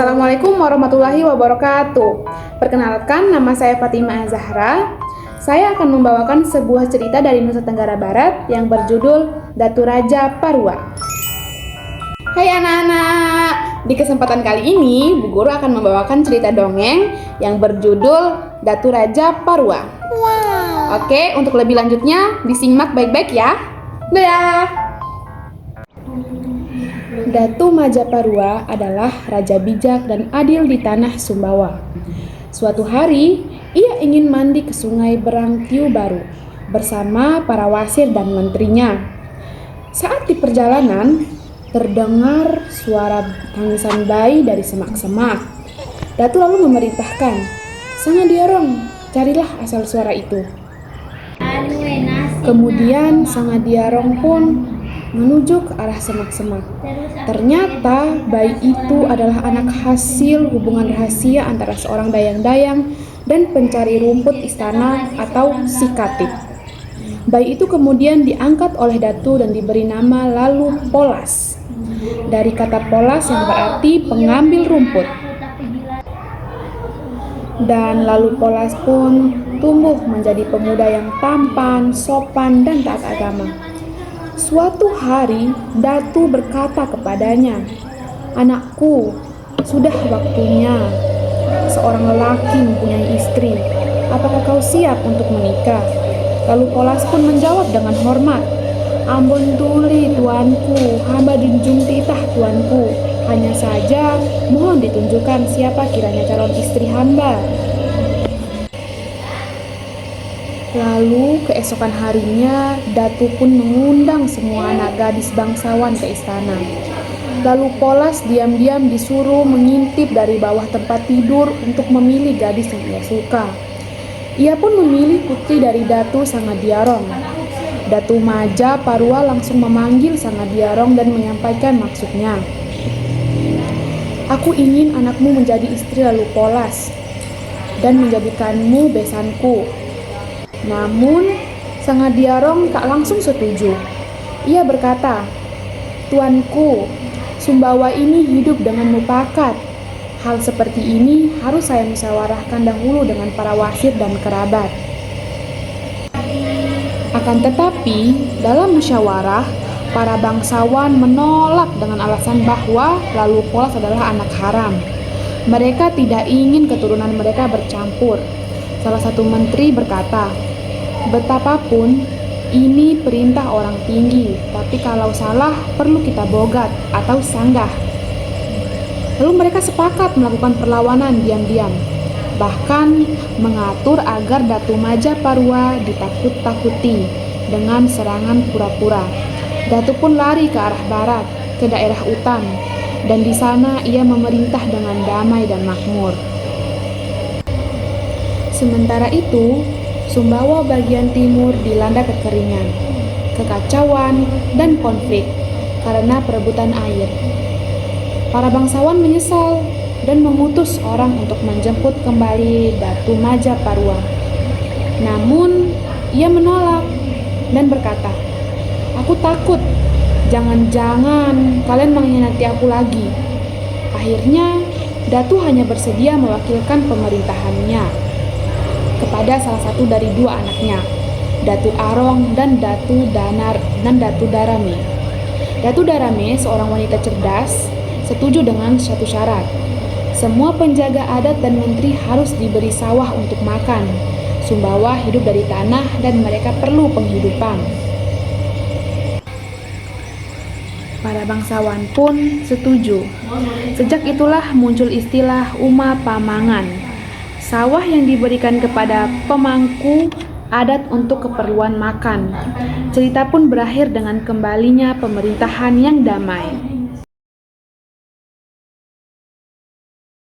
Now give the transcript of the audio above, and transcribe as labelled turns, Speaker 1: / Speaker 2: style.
Speaker 1: Assalamualaikum warahmatullahi wabarakatuh. Perkenalkan, nama saya Fatimah Zahra. Saya akan membawakan sebuah cerita dari Nusa Tenggara Barat yang berjudul Datu Raja Parua. Hai anak-anak, di kesempatan kali ini Bu Guru akan membawakan cerita dongeng yang berjudul Datu Raja Parua. Wow. Oke, untuk lebih lanjutnya disimak baik-baik ya. Dadah. Datu Majaparua adalah raja bijak dan adil di tanah Sumbawa. Suatu hari, ia ingin mandi ke sungai Berangtiu Baru bersama para wasir dan menterinya. Saat di perjalanan, terdengar suara tangisan bayi dari semak-semak. Datu lalu memerintahkan, "Sangadiarong, carilah asal suara itu." Kemudian Sangadiarong pun menuju ke arah semak-semak. Ternyata bayi itu adalah anak hasil hubungan rahasia antara seorang dayang-dayang dan pencari rumput istana atau si Katib. Bayi itu kemudian diangkat oleh Datu dan diberi nama Lalu Polas. Dari kata polas yang berarti pengambil rumput. Dan Lalu Polas pun tumbuh menjadi pemuda yang tampan, sopan, dan taat agama. Suatu hari, Datu berkata kepadanya, "Anakku, sudah waktunya seorang lelaki mempunyai istri. Apakah kau siap untuk menikah?" Lalu Polas pun menjawab dengan hormat, "Ampun tuli tuanku, hamba junjung titah tuanku. Hanya saja mohon ditunjukkan siapa kiranya calon istri hamba." Lalu keesokan harinya, Datu pun mengundang semua anak gadis bangsawan ke istana. Lalu Polas diam-diam disuruh mengintip dari bawah tempat tidur untuk memilih gadis yang ia suka. Ia pun memilih putri dari Datu Sangadiarong. Datu Majaparua langsung memanggil Sangadiarong dan menyampaikan maksudnya. "Aku ingin anakmu menjadi istri Lalu Polas dan menjadikanmu besanku." Namun, Sangadiarong tak langsung setuju. Ia berkata, "Tuanku, Sumbawa ini hidup dengan mufakat. Hal seperti ini harus saya musyawarahkan dahulu dengan para wasir dan kerabat." Akan tetapi, dalam musyawarah, para bangsawan menolak dengan alasan bahwa Lalu Polas adalah anak haram. Mereka tidak ingin keturunan mereka bercampur. Salah satu menteri berkata, "Betapapun, ini perintah orang tinggi, tapi kalau salah perlu kita bogat atau sanggah." Lalu mereka sepakat melakukan perlawanan diam-diam, bahkan mengatur agar Datu Majaparua ditakut-takuti dengan serangan pura-pura. Datu pun lari ke arah barat, ke daerah Utan, dan di sana ia memerintah dengan damai dan makmur. Sementara itu, Sumbawa bagian timur dilanda kekeringan, kekacauan, dan konflik karena perebutan air. Para bangsawan menyesal dan mengutus orang untuk menjemput kembali Datu Majaparua. Namun, ia menolak dan berkata, "Aku takut, jangan-jangan kalian mengkhianati aku lagi." Akhirnya, Datu hanya bersedia mewakilkan pemerintahannya kepada salah satu dari dua anaknya, Datu Arong dan Datu Darame. Datu Darame, seorang wanita cerdas, setuju dengan satu syarat. Semua penjaga adat dan menteri harus diberi sawah untuk makan. Sumbawa hidup dari tanah dan mereka perlu penghidupan. Para bangsawan pun setuju. Sejak itulah muncul istilah Uma Pamangan. Sawah yang diberikan kepada pemangku adat untuk keperluan makan. Cerita pun berakhir dengan kembalinya pemerintahan yang damai.